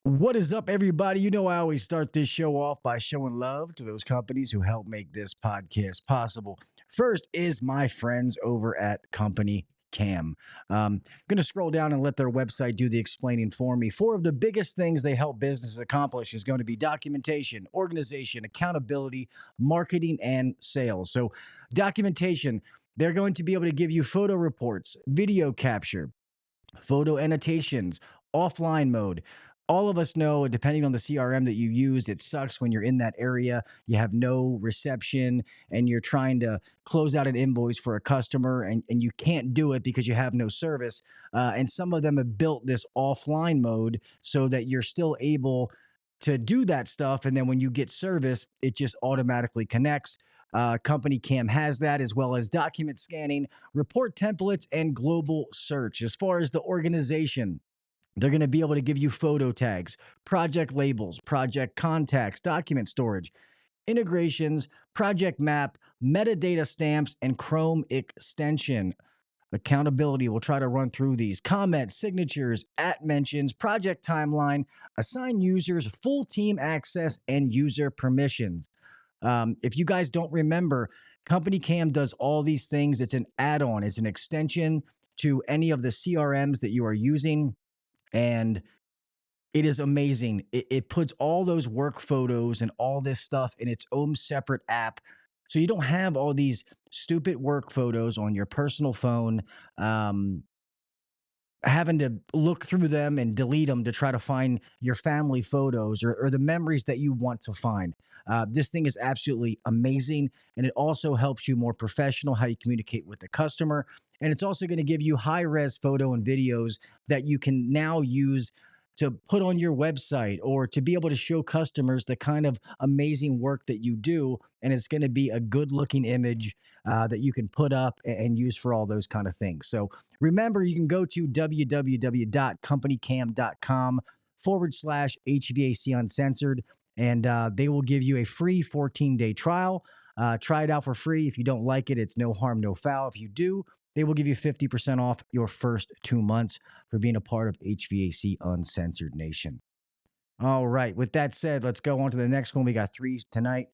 What is up, everybody? You know, I always start this show off by showing love to those companies who help make this podcast possible. First is my friends over at Company Cam. I'm going to scroll down and let their website do the explaining for me. Four of the biggest things they help businesses accomplish is going to be documentation, organization, accountability, marketing, and sales. So, documentation, they're going to be able to give you photo reports, video capture, photo annotations, offline mode. All of us know, depending on the CRM that you use, it sucks when you're in that area, you have no reception, and you're trying to close out an invoice for a customer, and you can't do it because you have no service. And some of them have built this offline mode so that you're still able to do that stuff. And then when you get service, it just automatically connects. Company Cam has that, as well as document scanning, report templates, and global search. As far as the organization, they're going to be able to give you photo tags, project labels, project contacts, document storage, integrations, project map, metadata stamps, and Chrome extension. Accountability, we'll try to run through these. Comments, signatures, at mentions, project timeline, assign users full team access, and user permissions. If you guys don't remember, Company Cam does all these things. It's an add on, it's an extension to any of the CRMs that you are using. And it is amazing. It puts all those work photos and all this stuff in its own separate app. So you don't have all these stupid work photos on your personal phone, um, having to look through them and delete them to try to find your family photos or the memories that you want to find. This thing is absolutely amazing. And it also helps you more professional, how you communicate with the customer. And it's also going to give you high res photo and videos that you can now use to put on your website or to be able to show customers the kind of amazing work that you do. And it's going to be a good looking image that you can put up and use for all those kind of things. So remember, you can go to www.companycam.com/HVAC Uncensored, and they will give you a free 14-day trial. Try it out for free. If you don't like it, it's no harm, no foul. If you do, they will give you 50% off your first 2 months for being a part of HVAC Uncensored Nation. All right. With that said, let's go on to the next one. We got threes tonight.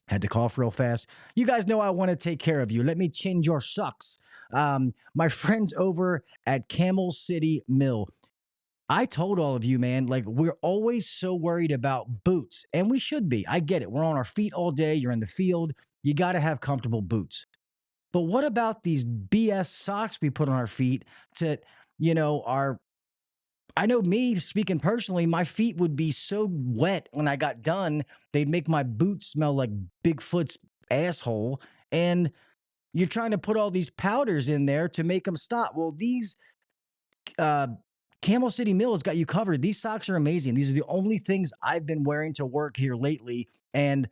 Had to cough real fast. You guys know I want to take care of you. Let me change your socks. My friends over at Camel City Mill. I told all of you, man, like we're always so worried about boots, and we should be. I get it. We're on our feet all day. You're in the field. You got to have comfortable boots. But what about these BS socks we put on our feet to, our I know me speaking personally, my feet would be so wet when I got done, they'd make my boots smell like Bigfoot's asshole. And you're trying to put all these powders in there to make them stop. Well, these uh, Camel City Mill has got you covered. These socks are amazing. These are the only things I've been wearing to work here lately, and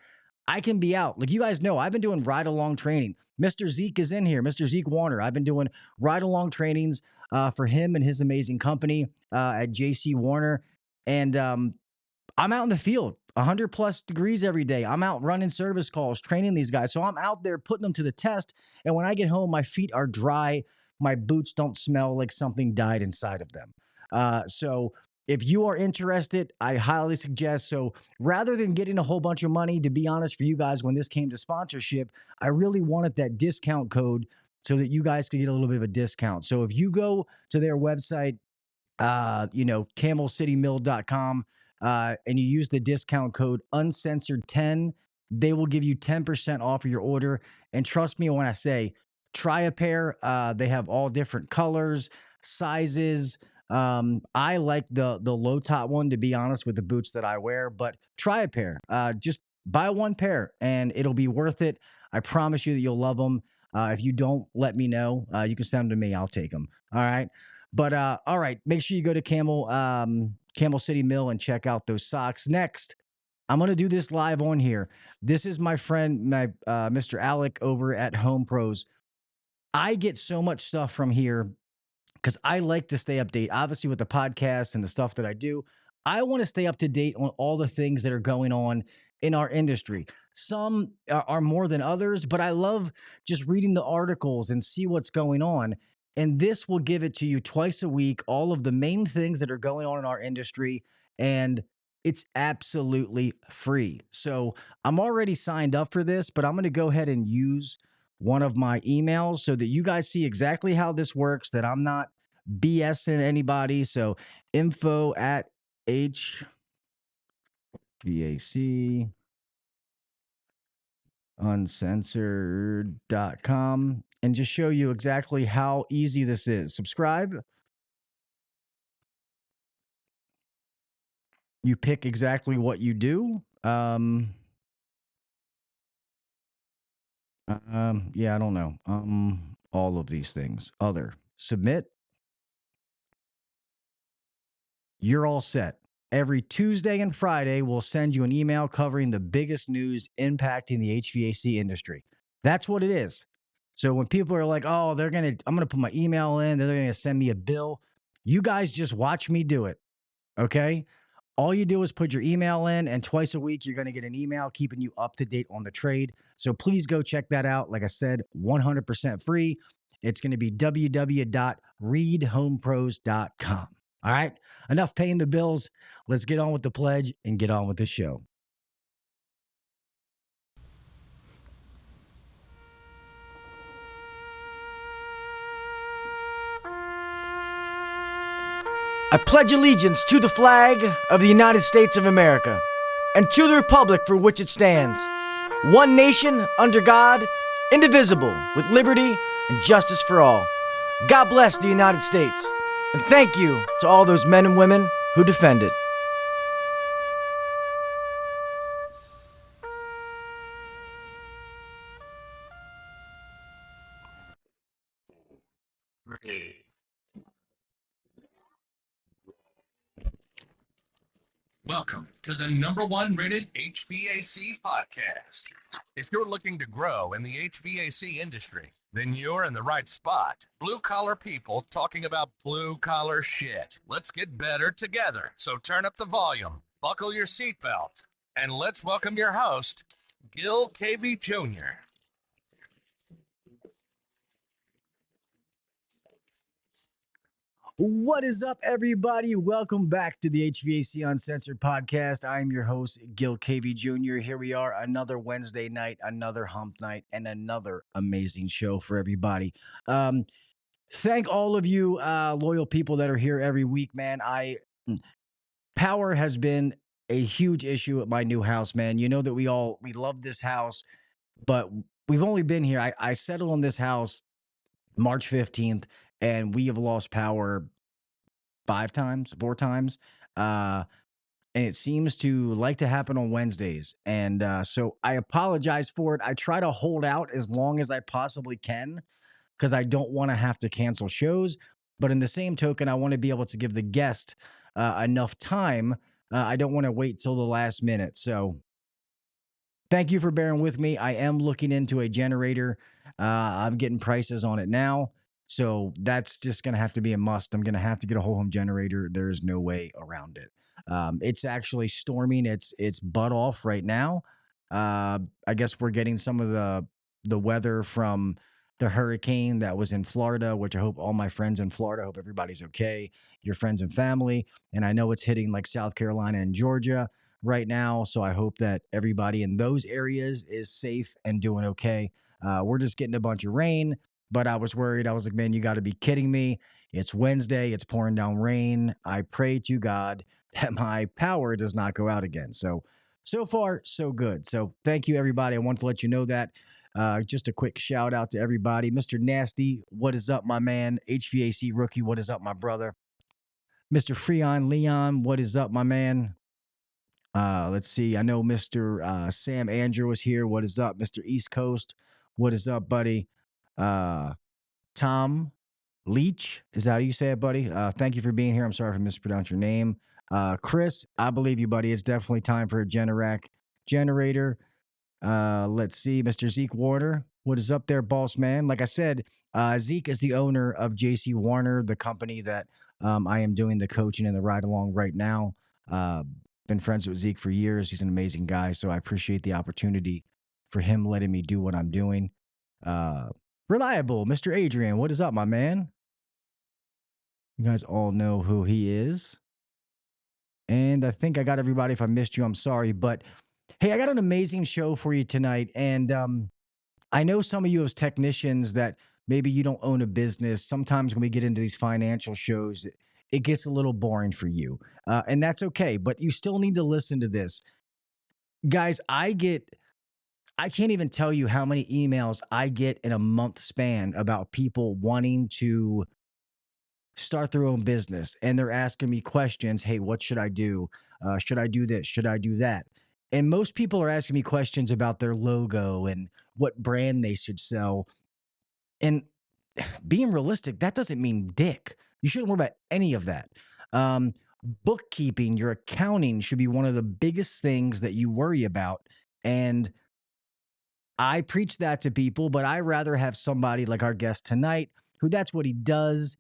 I can be out. Like you guys know, I've been doing ride along training. Mr. Zeke is in here. Mr. Zeke Warner. I've been doing ride along trainings for him and his amazing company at JC Warner, and I'm out in the field, 100 plus degrees every day. I'm out running service calls, training these guys. So I'm out there putting them to the test. And when I get home, my feet are dry. My boots don't smell like something died inside of them. So if you are interested, I highly suggest. So rather than getting a whole bunch of money, to be honest, for you guys, when this came to sponsorship, I really wanted that discount code so that you guys could get a little bit of a discount. So if you go to their website, camelcitymill.com, and you use the discount code uncensored10, they will give you 10% off of your order. And trust me when I say, try a pair. They have all different colors, sizes. I like the low top one, to be honest, with the boots that I wear, but try a pair. Just buy one pair and it'll be worth it. I promise you that you'll love them. If you don't, let me know. You can send them to me. I'll take them. All right. But all right, make sure you go to Camel City Mill and check out those socks. Next, I'm gonna do this live on here. This is my friend, Mr. Alec over at HOMEPROS. I get so much stuff from here because I like to stay update. Obviously, with the podcast and the stuff that I do, I want to stay up to date on all the things that are going on in our industry. Some are more than others, but I love just reading the articles and see what's going on. And this will give it to you twice a week, all of the main things that are going on in our industry. And it's absolutely free. So I'm already signed up for this, but I'm going to go ahead and use one of my emails so that you guys see exactly how this works, that I'm not BSing anybody. So info at HVAC Uncensored.com, and just show you exactly how easy this is. Subscribe. You pick exactly what you do. Yeah, I don't know. All of these things. Other. Submit. You're all set. Every Tuesday and Friday, we'll send you an email covering the biggest news impacting the HVAC industry. That's what it is. So when people are like, oh, I'm going to put my email in, they're going to send me a bill. You guys just watch me do it. Okay. All you do is put your email in, and twice a week, you're going to get an email keeping you up to date on the trade. So please go check that out. Like I said, 100% free. It's going to be www.readhomepros.com. All right. Enough paying the bills. Let's get on with the pledge and get on with the show. I pledge allegiance to the flag of the United States of America and to the republic for which it stands, one nation under God, indivisible, with liberty and justice for all. God bless the United States, and thank you to all those men and women who defend it. Welcome to the #1 rated HVAC podcast. If you're looking to grow in the HVAC industry, then you're in the right spot. Blue collar people talking about blue collar shit. Let's get better together. So turn up the volume, buckle your seatbelt, and let's welcome your host, Gil Cavey Jr. What is up, everybody? Welcome back to the HVAC Uncensored podcast. I am your host, Gil Cavey Jr. Here we are, another Wednesday night, another hump night, and another amazing show for everybody. Thank all of you loyal people that are here every week, man. Power has been a huge issue at my new house, man. You know that we love this house, but we've only been here. I settled on this house March 15th, and we have lost power 4 times. Uh, and it seems to like to happen on Wednesdays. And so I apologize for it. I try to hold out as long as I possibly can because I don't want to have to cancel shows. But in the same token, I want to be able to give the guest enough time. I don't want to wait till the last minute. So thank you for bearing with me. I am looking into a generator. I'm getting prices on it now. So that's just going to have to be a must. I'm going to have to get a whole home generator. There's no way around it. It's actually storming. It's butt off right now. I guess we're getting some of the weather from the hurricane that was in Florida, which I hope all my friends in Florida, I hope everybody's okay, your friends and family. And I know it's hitting like South Carolina and Georgia right now. So I hope that everybody in those areas is safe and doing okay. We're just getting a bunch of rain, but I was worried. I was like, man, you got to be kidding me. It's Wednesday, it's pouring down rain. I pray to God that my power does not go out again. So far, so good. So thank you, everybody. I want to let you know that. Just a quick shout out to everybody. Mr. Nasty, what is up, my man? HVAC rookie, what is up, my brother? Mr. Freon Leon, what is up, my man? Let's see. I know Mr. Sam Andrew was here. What is up, Mr. East Coast? What is up, buddy? Uh, Tom Leach, is that how you say it, buddy? Thank you for being here. I'm sorry if I mispronounced your name. Chris, I believe you, buddy. It's definitely time for a Generac generator. Let's see, Mr. Zeke Warner. What is up there, boss man? Like I said, Zeke is the owner of JC Warner, the company that I am doing the coaching and the ride along right now. Uh, been friends with Zeke for years. He's an amazing guy. So I appreciate the opportunity for him letting me do what I'm doing. Uh, Reliable, Mr. Adrian. What is up, my man? You guys all know who he is. And I think I got everybody. If I missed you, I'm sorry. But hey, I got an amazing show for you tonight. And I know some of you as technicians that maybe you don't own a business. Sometimes when we get into these financial shows, it gets a little boring for you. And that's okay. But you still need to listen to this. Guys, I can't even tell you how many emails I get in a month span about people wanting to start their own business and they're asking me questions. Hey, what should I do? Should I do this? Should I do that? And most people are asking me questions about their logo and what brand they should sell. And being realistic, that doesn't mean dick. You shouldn't worry about any of that. Um, Bookkeeping, your accounting should be one of the biggest things that you worry about. And I preach that to people, but I rather have somebody like our guest tonight, who that's what he does.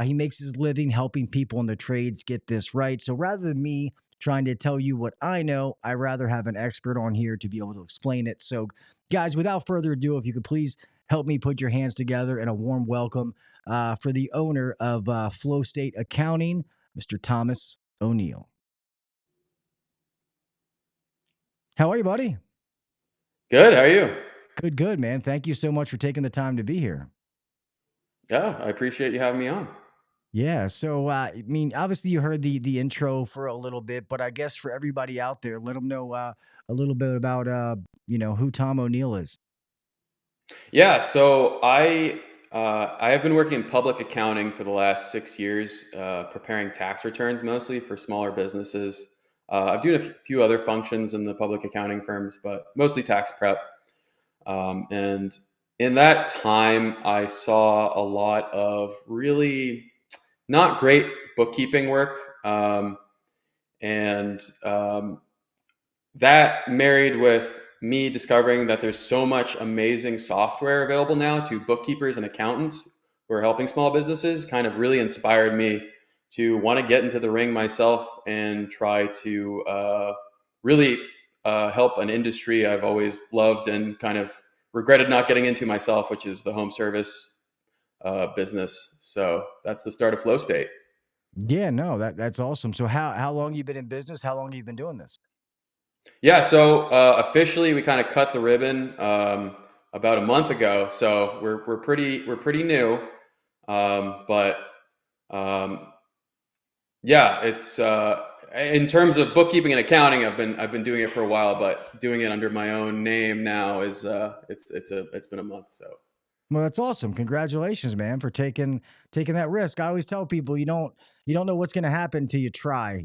He makes his living helping people in the trades get this right. So rather than me trying to tell you what I know, I rather have an expert on here to be able to explain it. So, guys, without further ado, if you could please help me put your hands together and a warm welcome for the owner of Flow State Accounting, Mr. Thomas O'Neill. How are you, buddy? Good. How are you? Good, good, man. Thank you so much for taking the time to be here. Yeah, I appreciate you having me on. Yeah. So, I mean, obviously, you heard the intro for a little bit, but I guess for everybody out there, let them know a little bit about who Tom O'Neill is. Yeah, so I have been working in public accounting for the last 6 years, preparing tax returns mostly for smaller businesses. I've done a few other functions in the public accounting firms, but mostly tax prep. And in that time, I saw a lot of really not great bookkeeping work, and that married with me discovering that there's so much amazing software available now to bookkeepers and accountants who are helping small businesses kind of really inspired me to want to get into the ring myself and try to really help an industry I've always loved and kind of regretted not getting into myself, which is the home service business. So that's the start of Flow State. Yeah, no, that's awesome. So, how long you been in business? How long have you been doing this? Yeah, so officially we kind of cut the ribbon about a month ago. So we're pretty new, but um, yeah, it's in terms of bookkeeping and accounting, I've been doing it for a while, but doing it under my own name now is it's been a month. So Well, that's awesome. Congratulations, man, for taking that risk. I always tell people you don't know what's going to happen till you try.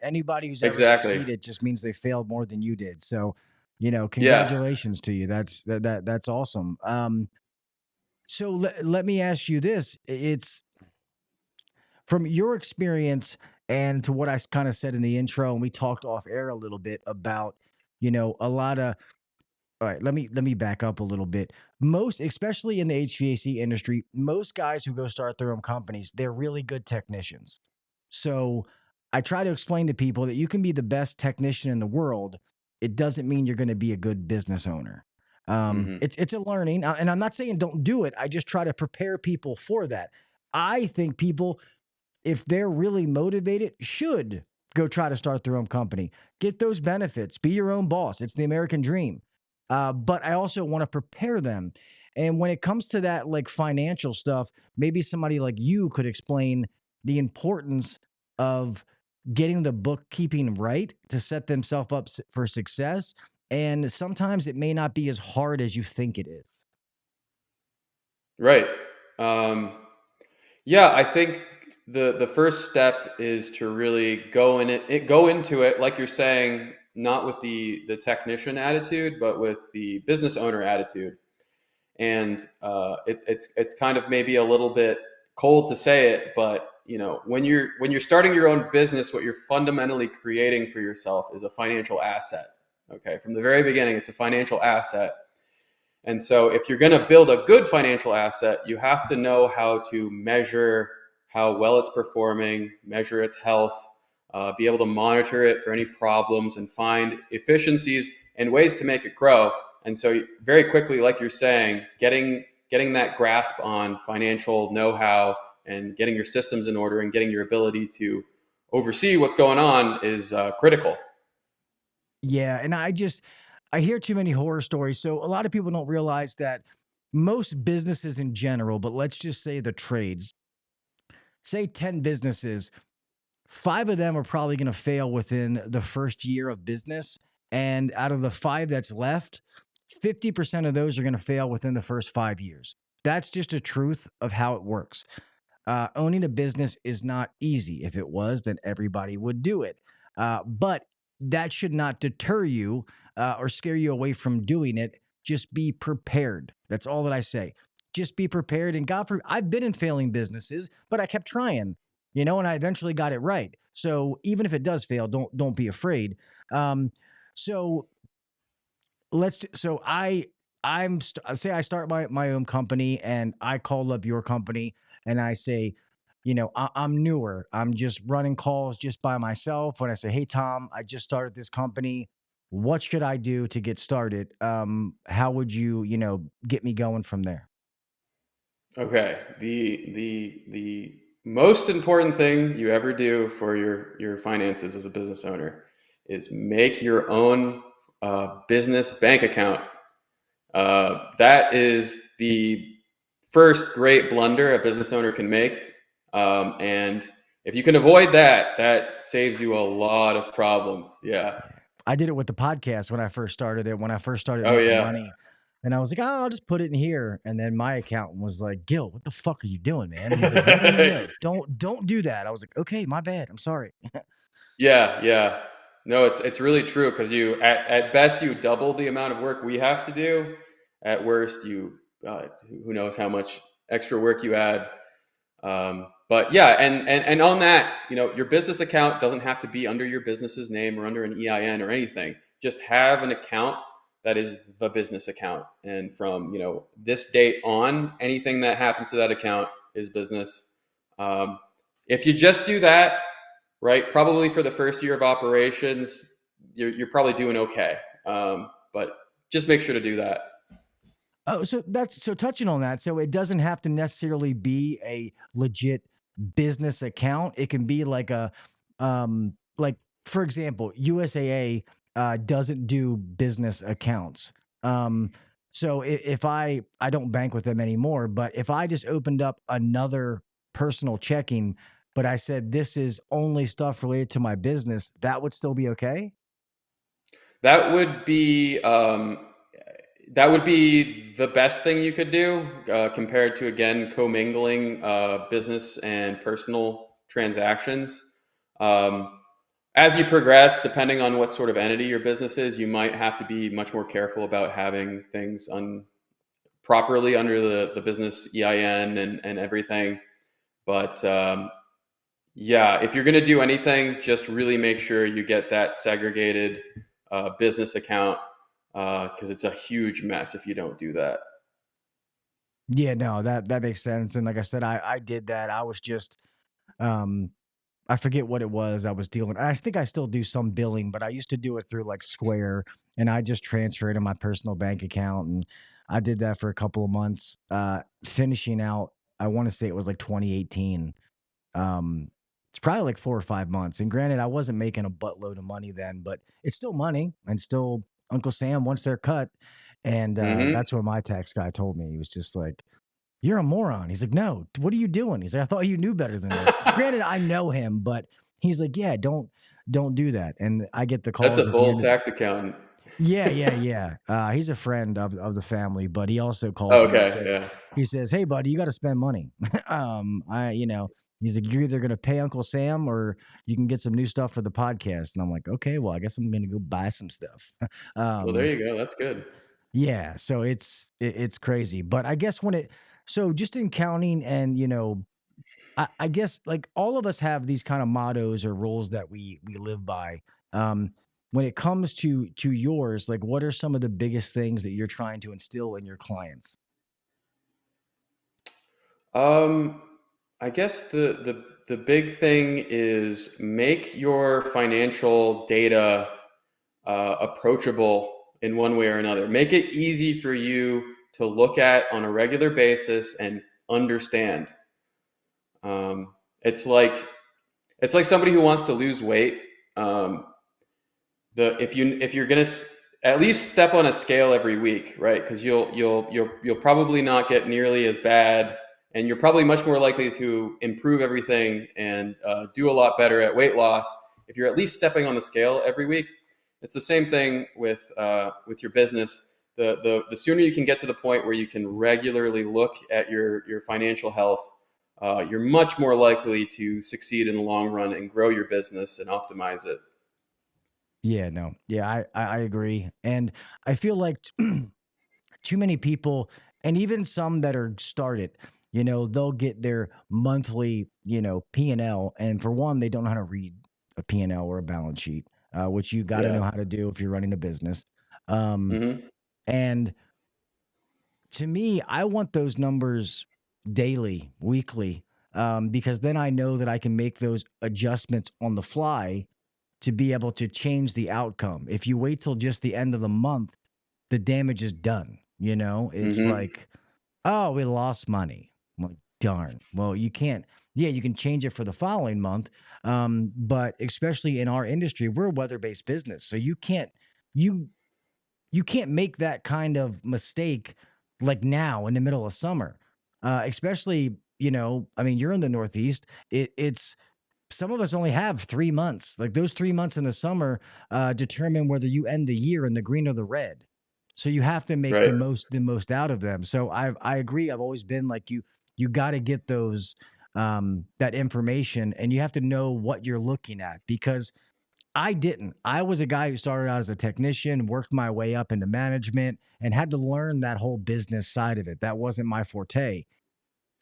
Anybody who's ever exactly, succeeded just means they failed more than you did. So, yeah. congratulations to you. That's awesome. So let me ask you this: From your experience and to what I kind of said in the intro, and we talked off air a little bit about, a lot of all right, let me back up a little bit. Most, especially in the HVAC industry, most guys who go start their own companies, they're really good technicians. So I try to explain to people that you can be the best technician in the world. It doesn't mean you're going to be a good business owner. Hmm. It's a learning, and I'm not saying don't do it. I just try to prepare people for that. I think people, if they're really motivated, should go try to start their own company. Get those benefits. Be your own boss. It's the American dream. But I also want to prepare them. And when it comes to that, like financial stuff, maybe somebody like you could explain the importance of getting the bookkeeping right to set themselves up for success. And sometimes it may not be as hard as you think it is. Right. Um, yeah, I think the first step is to really go into it, like you're saying, not with the technician attitude, but with the business owner attitude. And it's kind of maybe a little bit cold to say it, but when you're starting your own business, what you're fundamentally creating for yourself is a financial asset. Okay, from the very beginning, it's a financial asset. And so if you're going to build a good financial asset, you have to know how to measure how well it's performing, measure its health, be able to monitor it for any problems and find efficiencies and ways to make it grow. And so very quickly, like you're saying, getting that grasp on financial know-how and getting your systems in order and getting your ability to oversee what's going on is critical. Yeah, and I hear too many horror stories. So a lot of people don't realize that most businesses in general, but let's just say the trades, say 10 businesses, 5 of them are probably going to fail within the first year of business, and out of the 5 that's left, 50% of those are going to fail within the first 5 years. That's just a truth of how it works. Owning a business is not easy. If it was, then everybody would do it. But that should not deter you or scare you away from doing it. Just be prepared. That's all that I say. Just be prepared. And God forbid, I've been in failing businesses, but I kept trying, and I eventually got it right. So even if it does fail, don't be afraid. Um, so so say I start my own company and I call up your company and I say, I'm newer. I'm just running calls just by myself. When I say, hey Tom, I just started this company. What should I do to get started? How would you, get me going from there? Okay. The most important thing you ever do for your finances as a business owner is make your own business bank account. That is the first great blunder a business owner can make. And if you can avoid that, that saves you a lot of problems. Yeah. Yeah. I did it with the podcast when I first started it, when I first started Oh making yeah. money. And I was like, oh, I'll just put it in here. And then my accountant was like, Gil, what the fuck are you doing, man? He's like, no, no, no, no. Don't do that. I was like, okay, my bad. I'm sorry. Yeah, yeah. No, it's really true because at best you double the amount of work we have to do. At worst, you who knows how much extra work you add. But yeah, and on that, your business account doesn't have to be under your business's name or under an EIN or anything. Just have an account that is the business account, and from this date on, anything that happens to that account is business. Um, if you just do that, right? Probably for the first year of operations, you're probably doing okay. But just make sure to do that. Oh, so touching on that. So it doesn't have to necessarily be a legit business account. It can be like like for example, USAA doesn't do business accounts. Um, so if I don't bank with them anymore, but if I just opened up another personal checking, but I said this is only stuff related to my business, that would still be okay. That would be that would be the best thing you could do compared to again commingling business and personal transactions. Um, as you progress, depending on what sort of entity your business is, you might have to be much more careful about having things properly under the business EIN and everything. But Yeah, if you're going to do anything, just really make sure you get that segregated business account, because it's a huge mess if you don't do that. Yeah, no, that makes sense. And like I said, I did that. I was just um I forget what it was I was dealing. I think I still do some billing, but I used to do it through like Square, and I just transfer it to my personal bank account, and I did that for a couple of months. Finishing out, I want to say it was like 2018. Um, it's probably like 4 or 5 months. And granted, I wasn't making a buttload of money then, but it's still money, and still Uncle Sam wants their cut. And Hmm. that's what my tax guy told me. He was just like, "You're a moron." He's like, "No, what are you doing?" He's like, "I thought you knew better than this." Granted, I know him, but he's like, "Yeah, don't do that." And I get the That's calls a at the bold end of tax accountant. yeah, yeah, yeah. He's a friend of the family, but he also calls me and Okay, says, yeah. "Hey, buddy, you got to spend money." He's like, "You're either gonna pay Uncle Sam or you can get some new stuff for the podcast." And I'm like, "Okay, well, I guess I'm gonna go buy some stuff." Well, there um, you go. That's good. yeah, so it's crazy, but I guess so just in counting and I guess like all of us have these kind of mottos or rules that we live by. Um, when it comes to yours, like what are some of the biggest things that you're trying to instill in your clients? Um, I guess the big thing is make your financial data approachable in one way or another. Make it easy for you to look at on a regular basis and understand. Um, it's like it's like somebody who wants to lose weight. Um, the if you're gonna at least step on a scale every week, right? Because you'll probably not get nearly as bad, and you're probably much more likely to improve everything and do a lot better at weight loss if you're at least stepping on the scale every week. It's the same thing with your business. The sooner you can get to the point where you can regularly look at your financial health, you're much more likely to succeed in the long run and grow your business and optimize it. Yeah, no, yeah, I agree, and I feel like too many people, and even some that are started, they'll get their monthly, P&L, and for one, they don't know how to read a P&L or a balance sheet, which you got to know Yeah. how to do if you're running a business. Um, Hmm. and to me, I want those numbers daily, weekly, because then I know that I can make those adjustments on the fly to be able to change the outcome. If you wait till just the end of the month, the damage is done. It's Hmm. like, oh, we lost money. I'm like, darn. Well, you can't. Yeah, you can change it for the following month, but especially in our industry, we're a weather-based business, so you you can't make that kind of mistake like now in the middle of summer, especially. I mean, you're in the Northeast. It's some of us only have 3 months. Like those 3 months in the summer determine whether you end the year in the green or the red. So you have to make Right. the most out of them. So I agree. I've always been like you got to get those that information, and you have to know what you're looking at because I didn't. I was a guy who started out as a technician, worked my way up into management, and had to learn that whole business side of it. That wasn't my forte.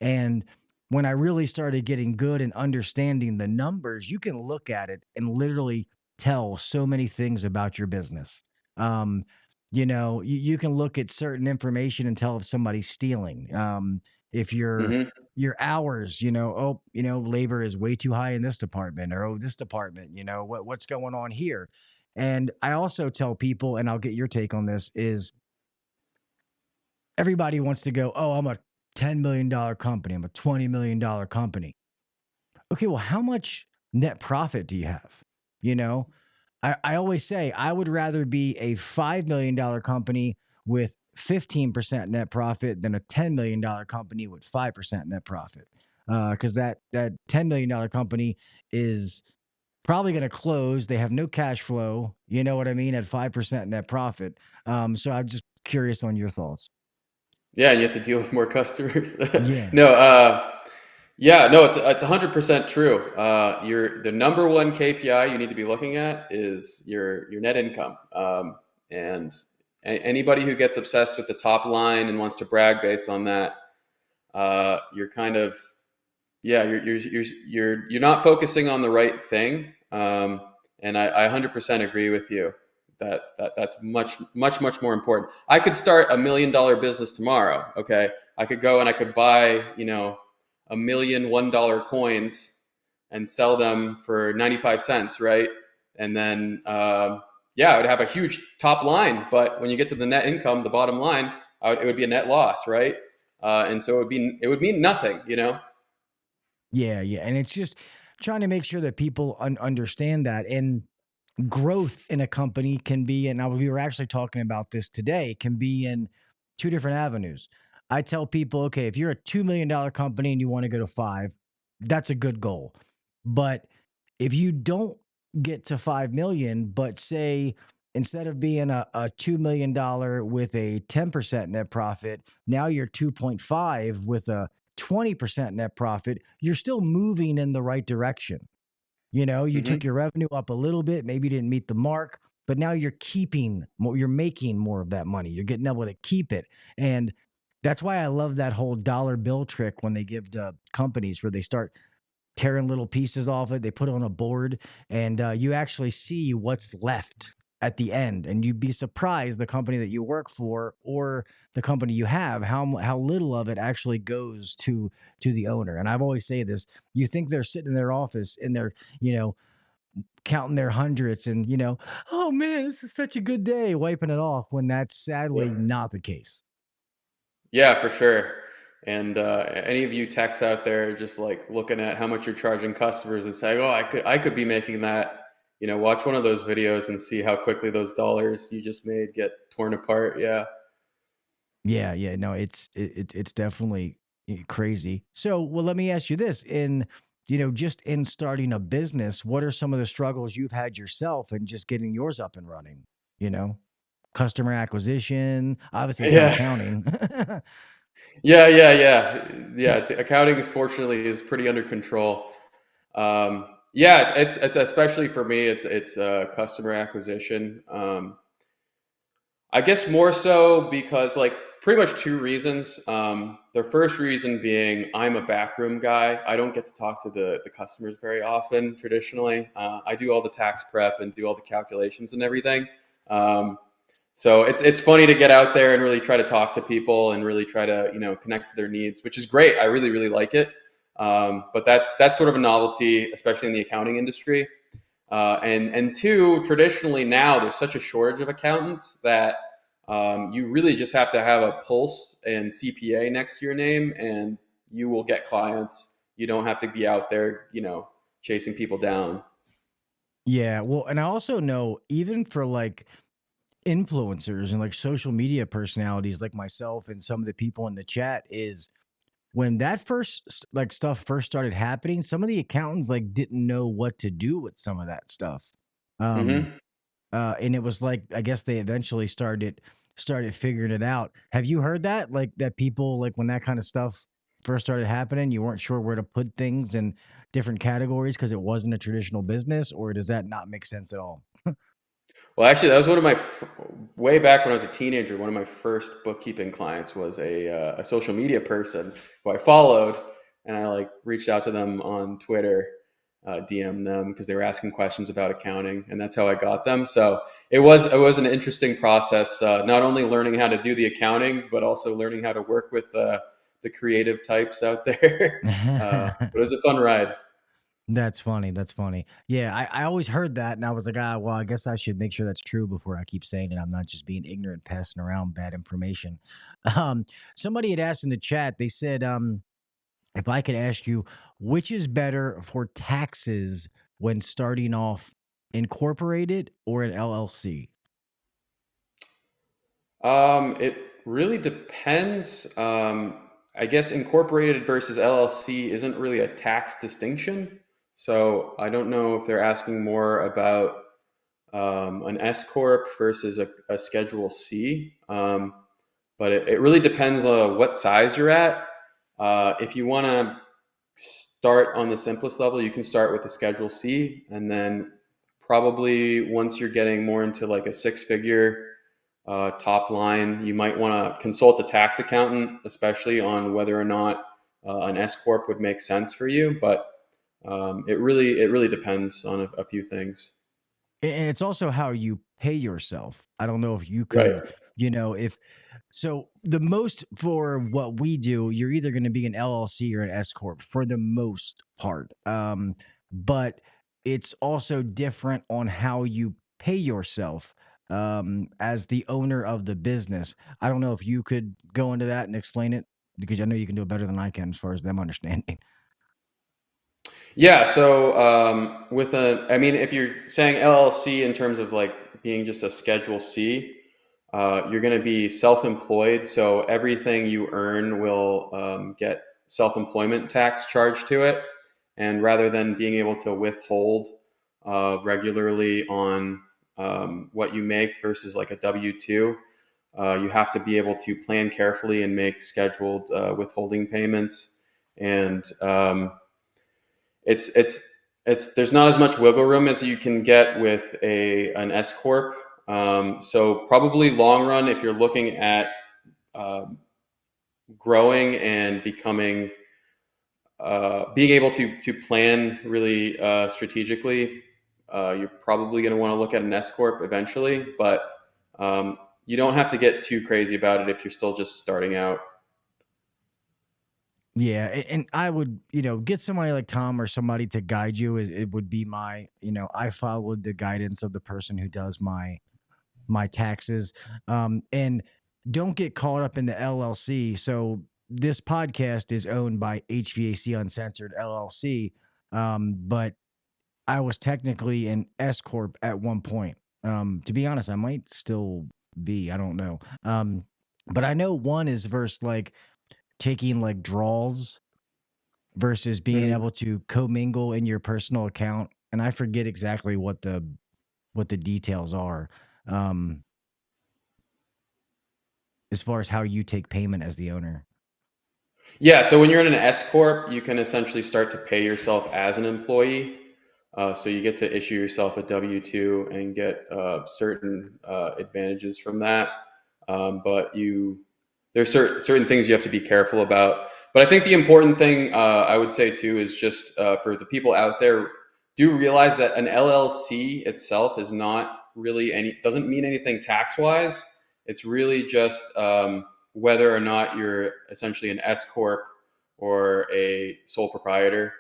And when I really started getting good and understanding the numbers, you can look at it and literally tell so many things about your business. Um, you can look at certain information and tell if somebody's stealing. If Hmm. your hours, labor is way too high in this department, or oh, this department, what's going on here. And I also tell people, and I'll get your take on this, is everybody wants to go, oh, I'm a $10 million company. I'm a $20 million company. Okay, well, how much net profit do you have? You know, I always say I would rather be a $5 million company with 15% net profit than a $10 million company with 5% net profit. Because that $10 million company is probably going to close. They have no cash flow. You know what I mean? At 5% net profit. So I'm just curious on your thoughts. Yeah, and you have to deal with more customers. Yeah. No, yeah, no, it's 100% true. The number one KPI you need to be looking at is your net income. And anybody who gets obsessed with the top line and wants to brag based on that, you're kind of Yeah, you're not focusing on the right thing. And I 100% agree with you that's much more important. I could start $1 million business tomorrow. Okay, I could go and I could buy a million $1 coins and sell them for 95 cents, right? And then yeah, I would have a huge top line. But when you get to the net income, the bottom line, it would be a net loss, right? And so it would mean nothing, you know. Yeah, yeah, and it's just trying to make sure that people understand that. And growth in a company can be, and now we were actually talking about this today, can be in two different avenues. I tell people, okay, if you're a $2 million company and you want to go to five, that's a good goal. But if you don't get to 5 million, but say instead of being a $2 million with a 10% net profit, now you're 2.5 with a 20% net profit, you're still moving in the right direction. You took Hmm. your revenue up a little bit, maybe you didn't meet the mark, but now you're keeping more, you're making more of that money. You're getting able to keep it. And that's why I love that whole dollar bill trick when they give to companies where they start tearing little pieces off it. They put it on a board and you actually see what's left at the end. And you'd be surprised the company that you work for or the company you have, how little of it actually goes to the owner. And I've always say this, you think they're sitting in their office and they're, you know, counting their hundreds and, oh man, this is such a good day, wiping it off when that's Yeah. sadly not the case. Yeah, for sure. And any of you techs out there just like looking at how much you're charging customers and saying, "Oh, I could be making that." Watch one of those videos and see how quickly those dollars you just made get torn apart. Yeah. Yeah, yeah, no, it's definitely crazy. So, well, let me ask you this: just in starting a business, what are some of the struggles you've had yourself and just getting yours up and running? You know, customer acquisition. Obviously, it's not Yeah. accounting. Yeah. Accounting is fortunately is pretty under control. Yeah, it's especially for me, it's customer acquisition. I guess more so because like pretty much two reasons. The first reason being I'm a backroom guy. I don't get to talk to the customers very often traditionally. I do all the tax prep and do all the calculations and everything. Um, so it's funny to get out there and really try to talk to people and really try to connect to their needs, which is great. I really like it. But that's sort of a novelty, especially in the accounting industry. And two, traditionally now there's such a shortage of accountants that you really just have to have a pulse and CPA next to your name, and you will get clients. You don't have to be out there, chasing people down. Yeah, well, and I also know even for like influencers and like social media personalities like myself and some of the people in the chat is when that like stuff first started happening, some of the accountants like didn't know what to do with some of that stuff. Um, Hmm. and it was like I guess they eventually started figuring it out. Have you heard that? Like that people like when that kind of stuff first started happening, you weren't sure where to put things in different categories because it wasn't a traditional business, or does that not make sense at all? Well, actually, that was one of my way back when I was a teenager. One of my first bookkeeping clients was a social media person who I followed, and I like reached out to them on Twitter, DM them because they were asking questions about accounting, and that's how I got them. So it was an interesting process, not only learning how to do the accounting, but also learning how to work with the creative types out there. But it was a fun ride. That's funny. That's funny. Yeah, I always heard that, and I was like, well, I guess I should make sure that's true before I keep saying it. I'm not just being ignorant, passing around bad information. Um, Somebody had asked in the chat. They said, if I could ask you, which is better for taxes when starting off, incorporated or an LLC? It really depends. I guess incorporated versus LLC isn't really a tax distinction. So I don't know if they're asking more about an S corp versus a Schedule C. But it really depends on what size you're at. If you want to start on the simplest level, you can start with a Schedule C, and then probably once you're getting more into like a six-figure top line, you might want to consult a tax accountant, especially on whether or not an S corp would make sense for you, but it really depends on a few things. And it's also how you pay yourself. I don't know if you Right. could, if so the most for what we do, you're either going to be an LLC or an S corp for the most part. But it's also different on how you pay yourself as the owner of the business. I don't know if you could go into that and explain it because I know you can do it better than I can as far as them understanding. Yeah. So I mean, if you're saying LLC in terms of like being just a Schedule C, you're going to be self-employed. So everything you earn will get self-employment tax charged to it. And rather than being able to withhold regularly on what you make versus like a W-2, you have to be able to plan carefully and make scheduled withholding payments. And it's there's not as much wiggle room as you can get with an S corp. So probably long run, if you're looking at growing and becoming being able to plan really strategically, you're probably going to want to look at an S corp eventually, but you don't have to get too crazy about it if you're still just starting out. Yeah, and I would, get somebody like Tom or somebody to guide you. It would be my, I followed the guidance of the person who does my taxes. And don't get caught up in the LLC. So this podcast is owned by HVAC Uncensored LLC, but I was technically an S corp at one point. To be honest, I might still be. I don't know. But I know one is versus like taking like draws versus being Mhm. able to commingle in your personal account. And I forget exactly what the details are um, as far as how you take payment as the owner. Yeah, so when you're in an S corp, you can essentially start to pay yourself as an employee. So you get to issue yourself a W-2 and get certain advantages from that. But there's certain things you have to be careful about. But I think the important thing I would say too is just for the people out there, do realize that an LLC itself is not really doesn't mean anything tax wise. It's really just whether or not you're essentially an S corp or a sole proprietor,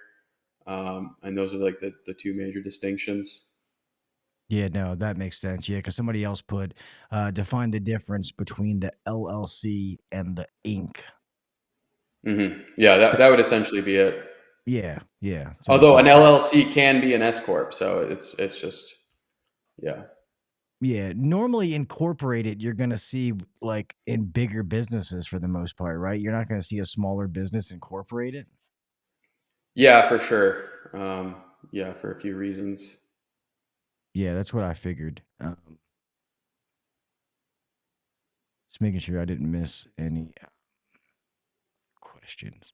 and those are like the two major distinctions. Yeah, no, that makes sense. Yeah, because somebody else put define the difference between the LLC and the Inc. Yeah, that Th- that would essentially be it. yeah, yeah. So that's Although what I an said. LLC can be an S corp, so it's just yeah. Yeah, normally incorporated, you're gonna see like in bigger businesses for the most part, right? You're not gonna see a smaller business incorporated. Yeah, for sure. Yeah, for a few reasons. Yeah, that's what I figured. Just making sure I didn't miss any questions.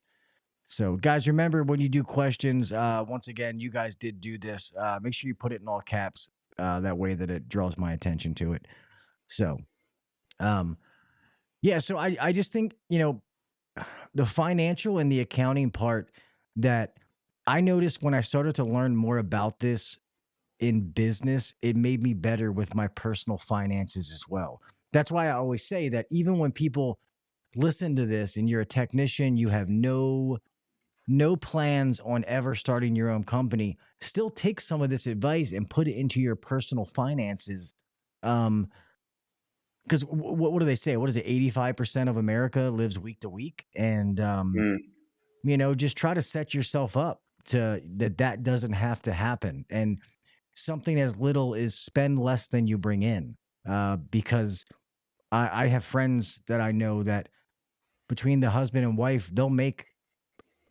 So, guys, remember when you do questions, once again, you guys did do this. Make sure you put it in all caps. That way that it draws my attention to it. So, um, yeah. So I just think the financial and the accounting part that I noticed when I started to learn more about this in business, it made me better with my personal finances as well. That's why I always say that even when people listen to this and you're a technician, you have no plans on ever starting your own company, still take some of this advice and put it into your personal finances. Because what do they say? What is it? 85% of America lives week to week. And, Mm. just try to set yourself up to that doesn't have to happen. And something as little as spend less than you bring in. Because I have friends that I know that between the husband and wife, they'll make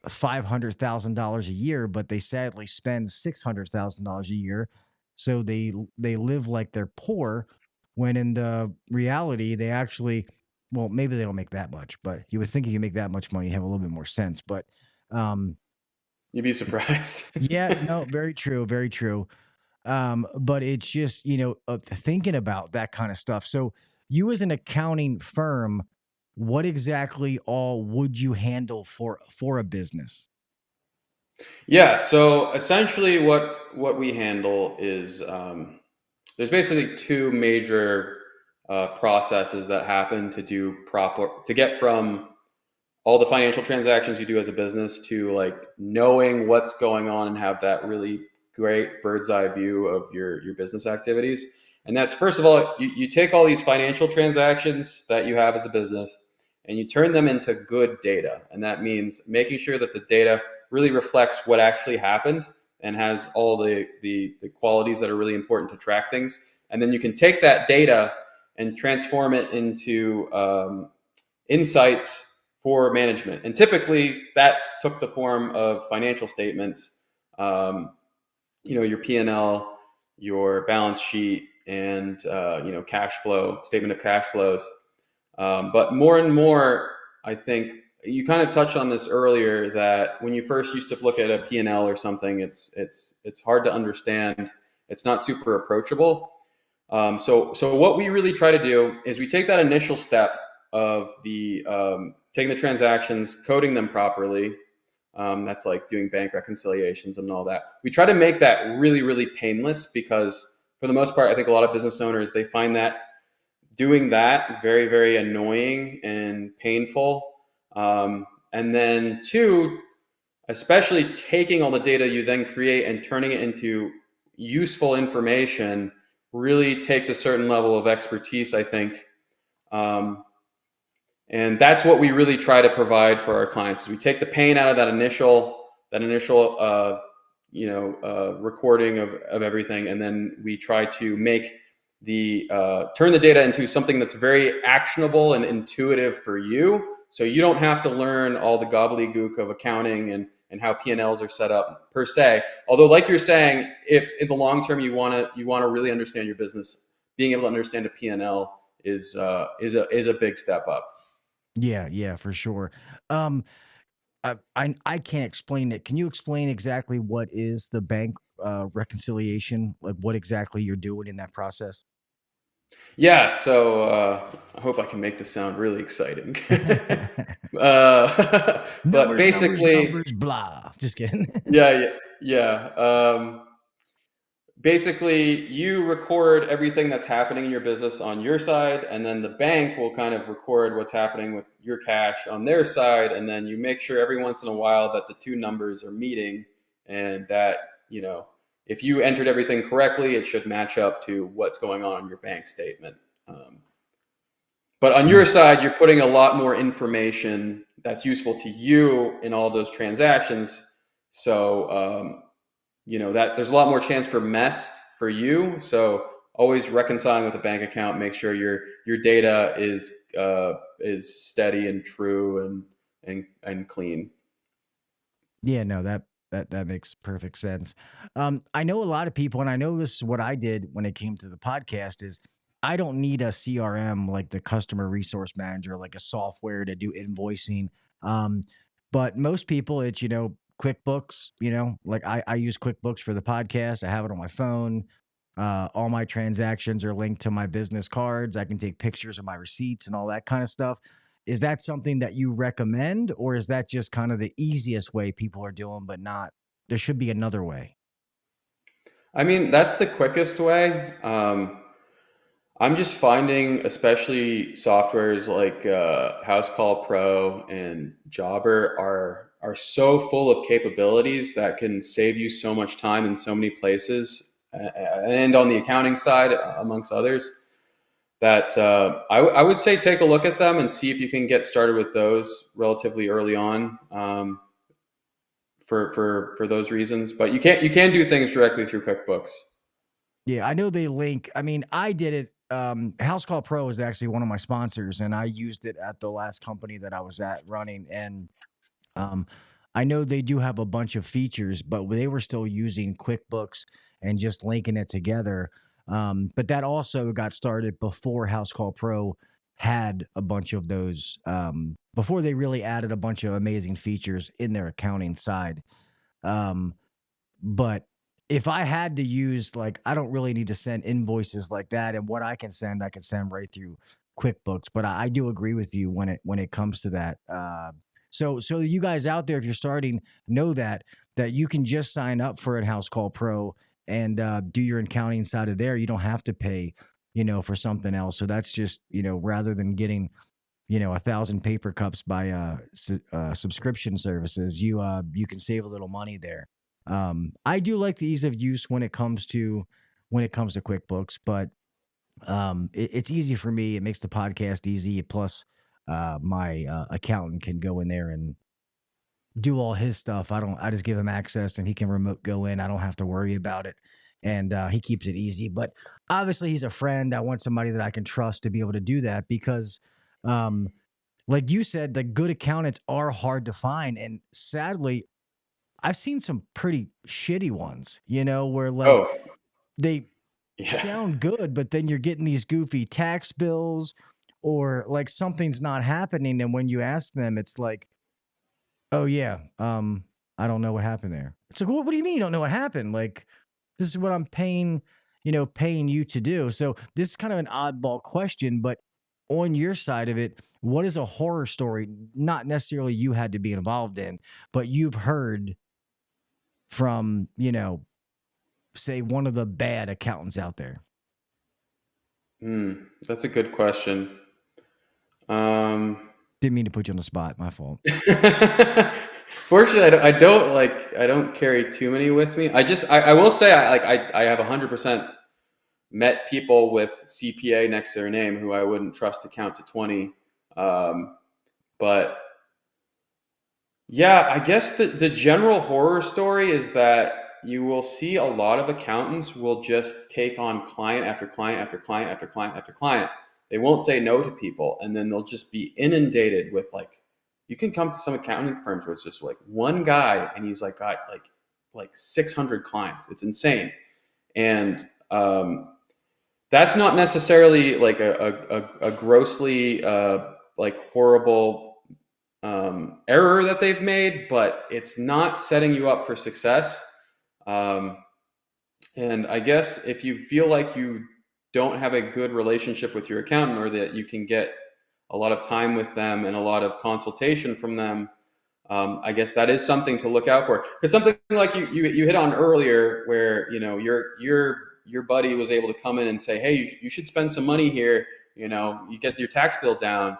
$500,000 a year, but they sadly spend $600,000 a year. So they live like they're poor when in the reality they actually, well, maybe they don't make that much, but you would think if you make that much money, you have a little bit more sense. But um, You'd be surprised. yeah, no, very true, very true. But it's just thinking about that kind of stuff. So you as an accounting firm, what exactly all would you handle for a business? Yeah. So essentially, what we handle is there's basically two major processes that happen to get from all the financial transactions you do as a business to like knowing what's going on and have that really great bird's eye view of your business activities. And that's, first of all, you take all these financial transactions that you have as a business and you turn them into good data. And that means making sure that the data really reflects what actually happened and has all the qualities that are really important to track things. And then you can take that data and transform it into insights for management. And typically that took the form of financial statements, your P&L, your balance sheet, and cash flow, statement of cash flows. But more and more, I think you kind of touched on this earlier, that when you first used to look at a P&L or something, it's hard to understand. It's not super approachable. So what we really try to do is we take that initial step of the taking the transactions, coding them properly. That's like doing bank reconciliations and all that. We try to make that really, really painless, because for the most part, I think a lot of business owners, they find that doing that very, very annoying and painful. And then two, especially taking all the data you then create and turning it into useful information really takes a certain level of expertise, I think. And that's what we really try to provide for our clients. Is we take the pain out of that initial recording of everything, and then we try to make turn the data into something that's very actionable and intuitive for you, so you don't have to learn all the gobbledygook of accounting and how P&Ls are set up per se. Although, like you're saying, if in the long term you want to really understand your business, being able to understand a P&L is a big step up. Yeah, yeah, for sure. Um, I can't explain it. Can you explain exactly what is the bank reconciliation? Like what exactly you're doing in that process? Yeah, so I hope I can make this sound really exciting. But Numbers, numbers, basically, numbers, blah. Just kidding. yeah, yeah. Basically, you record everything that's happening in your business on your side, and then the bank will kind of record what's happening with your cash on their side, and then you make sure every once in a while that the two numbers are meeting, and that, if you entered everything correctly, it should match up to what's going on in your bank statement. Um, but on your Yeah. side, you're putting a lot more information that's useful to you in all those transactions. So that there's a lot more chance for mess for you. So always reconciling with a bank account, make sure your data is steady and true and clean. Yeah, no, that makes perfect sense. I know a lot of people, and I know this is what I did when it came to the podcast, is I don't need a CRM like the customer resource manager, like a software to do invoicing. Um, but most people, it's QuickBooks. Like I use QuickBooks for the podcast. I have it on my phone. All my transactions are linked to my business cards. I can take pictures of my receipts and all that kind of stuff. Is that something that you recommend, or is that just kind of the easiest way people are doing, but not there should be another way? I mean, that's the quickest way. I'm just finding, especially softwares like HouseCall Pro and Jobber are so full of capabilities that can save you so much time in so many places, and on the accounting side, amongst others. That I would say take a look at them and see if you can get started with those relatively early on, for those reasons. But you can do things directly through QuickBooks. Yeah, I know they link. I mean, I did it. House Call Pro is actually one of my sponsors, and I used it at the last company that I was at running. And Um, I know they do have a bunch of features, but they were still using QuickBooks and just linking it together. But that also got started before House Call Pro had a bunch of those, before they really added a bunch of amazing features in their accounting side. Um, but if I had to use, like, I don't really need to send invoices like that. And what I can send right through QuickBooks, but I do agree with you when it comes to that. So you guys out there, if you're starting, know that you can just sign up for a House Call Pro and do your accounting side of there. You don't have to pay, for something else. So that's just, rather than getting 1,000 paper cups by subscription services, you can save a little money there. I do like the ease of use when it comes to QuickBooks, but it's easy for me. It makes the podcast easy. Plus, my accountant can go in there and do all his stuff. I just give him access and he can remote go in. I don't have to worry about it. And he keeps it easy. But obviously, he's a friend. I want somebody that I can trust to be able to do that because, um, like you said, the good accountants are hard to find. And sadly, I've seen some pretty shitty ones, where like Oh, they yeah. sound good, but then you're getting these goofy tax bills or like something's not happening. And when you ask them, it's like, oh yeah, I don't know what happened there. It's like, what do you mean you don't know what happened? Like, this is what I'm paying you to do. So this is kind of an oddball question, but on your side of it, what is a horror story, not necessarily you had to be involved in, but you've heard from, say one of the bad accountants out there? That's a good question. Um, Didn't mean to put you on the spot. My fault. Fortunately, I don't carry too many with me. I will say I have 100% met people with CPA next to their name who I wouldn't trust to count to 20. But yeah, I guess the general horror story is that you will see a lot of accountants will just take on client after client after client after client after client. They won't say no to people, and then they'll just be inundated with like. You can come to some accounting firms where it's just like one guy, and he's like got like 600 clients. It's insane, and that's not necessarily like a grossly like horrible error that they've made, but it's not setting you up for success. Um, and I guess if you feel like you don't have a good relationship with your accountant, or that you can get a lot of time with them and a lot of consultation from them, I guess that is something to look out for. Because something like you hit on earlier, where your buddy was able to come in and say, hey, you should spend some money here. You get your tax bill down.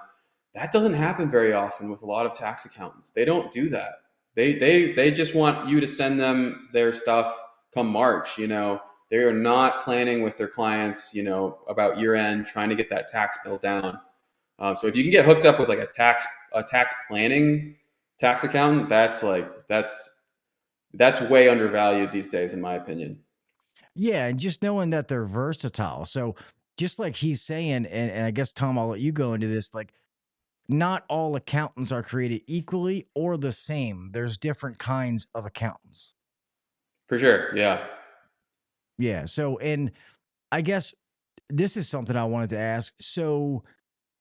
That doesn't happen very often with a lot of tax accountants. They don't do that. They just want you to send them their stuff come March. They are not planning with their clients, about year end, trying to get that tax bill down. So if you can get hooked up with like a tax planning tax accountant, that's way undervalued these days, in my opinion. Yeah, and just knowing that they're versatile. So just like he's saying, and I guess Tom, I'll let you go into this. Like, not all accountants are created equally or the same. There's different kinds of accountants. For sure, yeah. Yeah. So, and I guess this is something I wanted to ask. So,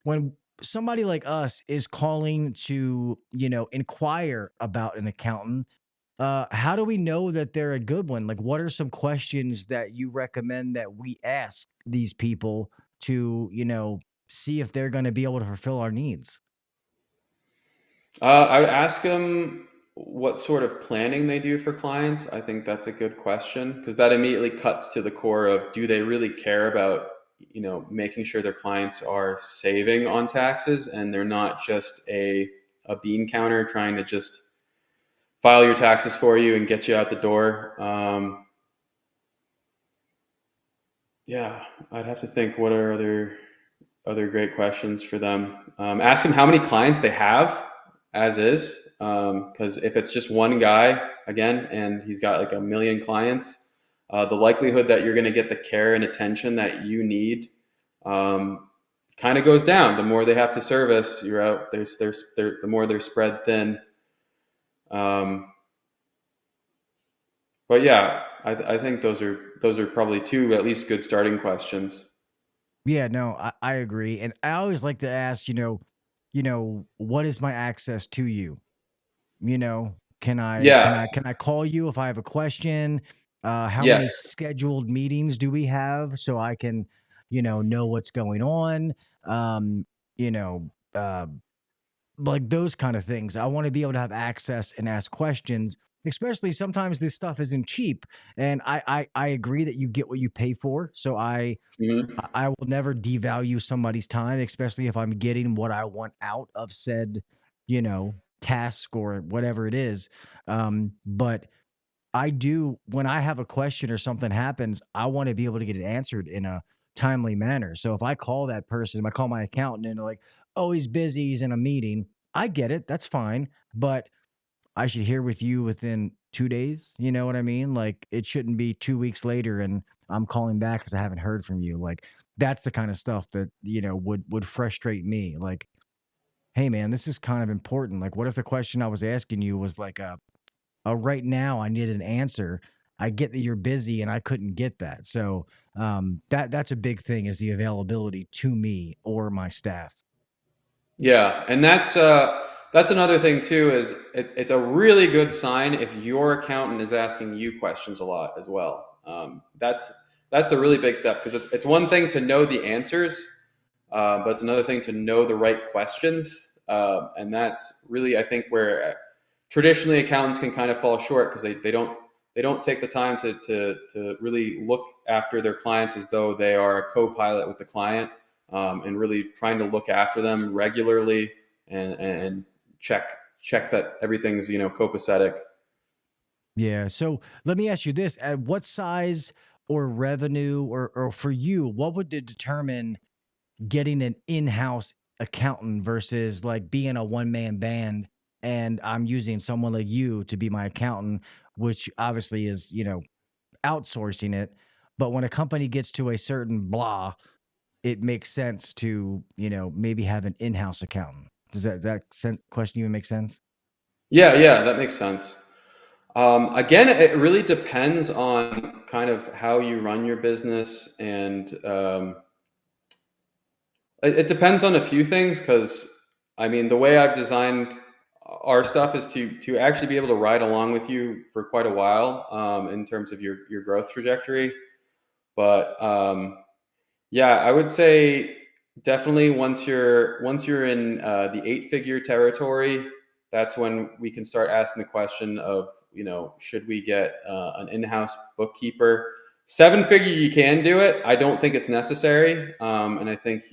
when somebody like us is calling to, inquire about an accountant, how do we know that they're a good one? Like, what are some questions that you recommend that we ask these people to, see if they're going to be able to fulfill our needs? I would ask them what sort of planning they do for clients. I think that's a good question, because that immediately cuts to the core of, do they really care about making sure their clients are saving on taxes, and they're not just a bean counter trying to just file your taxes for you and get you out the door. Yeah, I'd have to think, what are other great questions for them. Ask them how many clients they have as is, because if it's just one guy, again, and he's got like a million clients, the likelihood that you're going to get the care and attention that you need kind of goes down. The more they have to service, you're out. The more they're spread thin. But yeah, I think those are probably two at least good starting questions. Yeah, no, I agree. And I always like to ask, what is my access to you? Can I can Yeah, I can I call you if I have a question? How many yes. scheduled meetings do we have so I can, know what's going on. Um, you know, like those kind of things. I want to be able to have access and ask questions, especially sometimes this stuff isn't cheap. And I agree that you get what you pay for. So Mhm. I will never devalue somebody's time, especially if I'm getting what I want out of said, task or whatever it is. But I do, when I have a question or something happens, I want to be able to get it answered in a timely manner. So if I call that person, I call my accountant and they're like, oh, he's busy, he's in a meeting. I get it. That's fine. But I should hear with you within 2 days. You know what I mean? Like it shouldn't be 2 weeks later and I'm calling back because I haven't heard from you. Like that's the kind of stuff that, would frustrate me. Like, hey man, this is kind of important. Like, what if the question I was asking you was like right now I need an answer. I get that you're busy and I couldn't get that. So that's a big thing is the availability to me or my staff. Yeah, and that's another thing too. Is it's a really good sign if your accountant is asking you questions a lot as well. That's the really big step, because it's one thing to know the answers, but it's another thing to know the right questions, and that's really, I think, where traditionally accountants can kind of fall short, because they don't take the time to really look after their clients as though they are a co-pilot with the client, and really trying to look after them regularly, and check that everything's copacetic. Yeah. So let me ask you this: at what size or revenue, or for you, what would determine getting an in-house accountant versus like being a one-man band and I'm using someone like you to be my accountant, which obviously is, outsourcing it. But when a company gets to a certain blah, it makes sense to, maybe have an in-house accountant. Does that question even make sense? Yeah, yeah, that makes sense. Again, it really depends on kind of how you run your business, and it depends on a few things, because I mean, the way I've designed our stuff is to actually be able to ride along with you for quite a while, in terms of your growth trajectory. But yeah, I would say definitely once you're in the eight-figure territory, that's when we can start asking the question of, should we get an in-house bookkeeper? Seven-figure, you can do it. I don't think it's necessary, and I think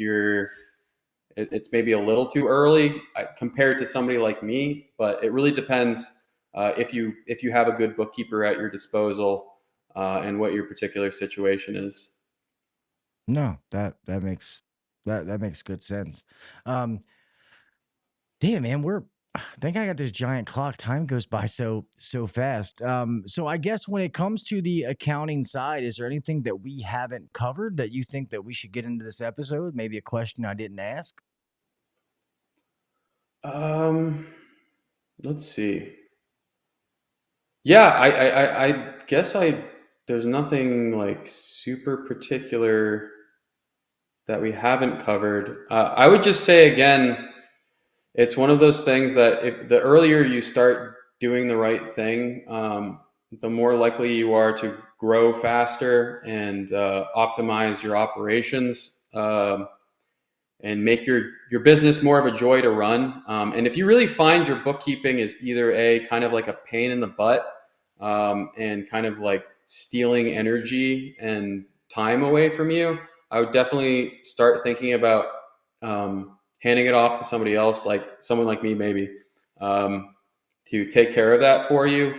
it's maybe a little too early, compared to somebody like me. But it really depends, if you have a good bookkeeper at your disposal, and what your particular situation is. No, that makes good sense. Um, Damn, man, I think I got this giant clock. Time goes by so fast. So I guess when it comes to the accounting side, is there anything that we haven't covered that you think that we should get into this episode? Maybe a question I didn't ask? Um, let's see. Yeah, I guess there's nothing like super particular that we haven't covered. I would just say again, it's one of those things that if the earlier you start doing the right thing, the more likely you are to grow faster, and optimize your operations, and make your business more of a joy to run. And if you really find your bookkeeping is either a kind of like a pain in the butt, and kind of like stealing energy and time away from you, I would definitely start thinking about, handing it off to somebody else, like someone like me, maybe, to take care of that for you.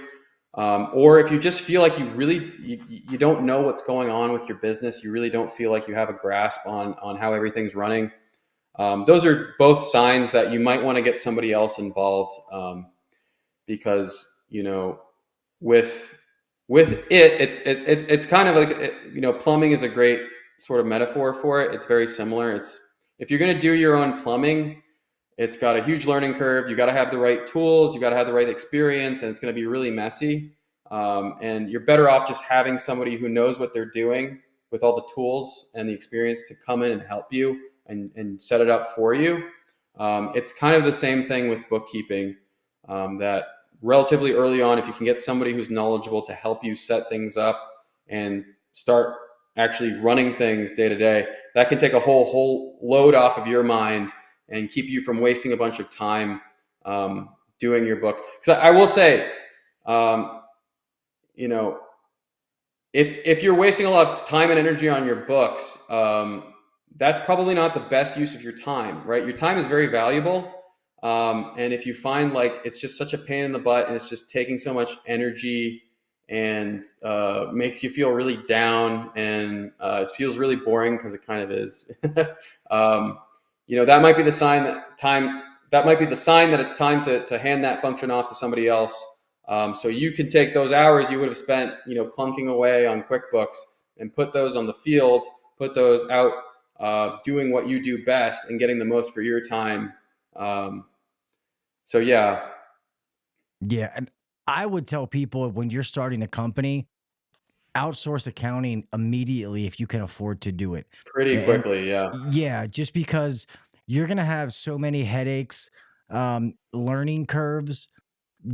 Or if you just feel like you don't know what's going on with your business, you really don't feel like you have a grasp on how everything's running, those are both signs that you might want to get somebody else involved, because with it's kind of like, plumbing is a great sort of metaphor for it. It's very similar. It's If you're going to do your own plumbing, it's got a huge learning curve. You got to have the right tools. You got to have the right experience, and it's going to be really messy. And you're better off just having somebody who knows what they're doing, with all the tools and the experience, to come in and help you, and set it up for you. It's kind of the same thing with bookkeeping. That relatively early on, if you can get somebody who's knowledgeable to help you set things up and start actually running things day to day, that can take a whole load off of your mind and keep you from wasting a bunch of time doing your books. Because I will say, you know, if you're wasting a lot of time and energy on your books, that's probably not the best use of your time, right? Your time is very valuable. And if you find like it's just such a pain in the butt and it's just taking so much energy and makes you feel really down and it feels really boring because it kind of is, that might be the sign that it's time to hand that function off to somebody else. So you can take those hours you would have spent, clunking away on QuickBooks and put those on the field, put those out doing what you do best and getting the most for your time. So yeah. Yeah, and I would tell people when you're starting a company, outsource accounting immediately if you can afford to do it. Pretty And quickly, yeah. yeah, just because you're gonna have so many headaches, learning curves.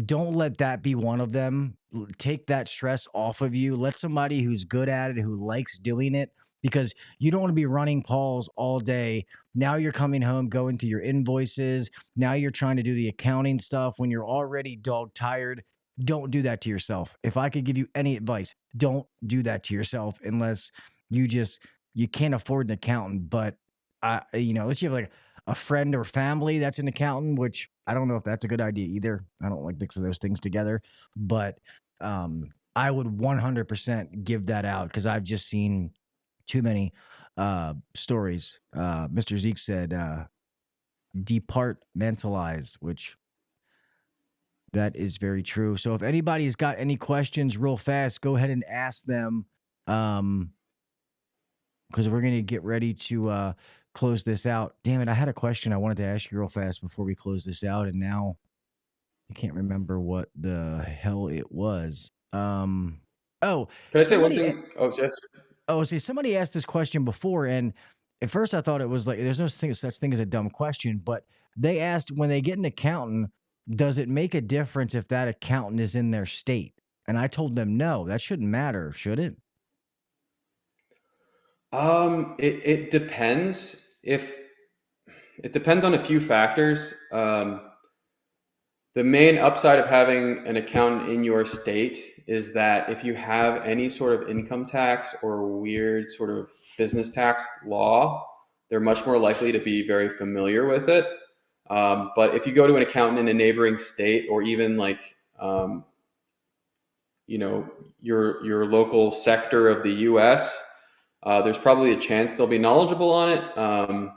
Don't let that be one of them. Take that stress off of you. Let somebody who's good at it, who likes doing it, because you don't want to be running calls all day. Now you're coming home, going through your invoices. Now you're trying to do the accounting stuff when you're already dog tired. Don't do that to yourself. If I could give you any advice, don't do that to yourself unless you can't afford an accountant. But unless you have like a friend or family that's an accountant, which I don't know if that's a good idea either. I don't like mixing those things together, but I would 100% give that out because I've just seen too many stories. Mr. Zeke said, departmentalize, which that is very true. So if anybody's got any questions real fast, go ahead and ask them. Because we're going to get ready to close this out. Damn it, I had a question I wanted to ask you real fast before we close this out, and now I can't remember what the hell it was. Oh, Can I say one thing? Oh, yes. see, somebody asked this question before, and at first I thought it was like there's no such thing as a dumb question, but they asked when they get an accountant, does it make a difference if that accountant is in their state? And I told them no, that shouldn't matter, should it? It depends. If it depends on a few factors. The main upside of having an accountant in your state is that if you have any sort of income tax or weird sort of business tax law, they're much more likely to be very familiar with it. But if you go to an accountant in a neighboring state, or even like your local sector of the U.S., there's probably a chance they'll be knowledgeable on it.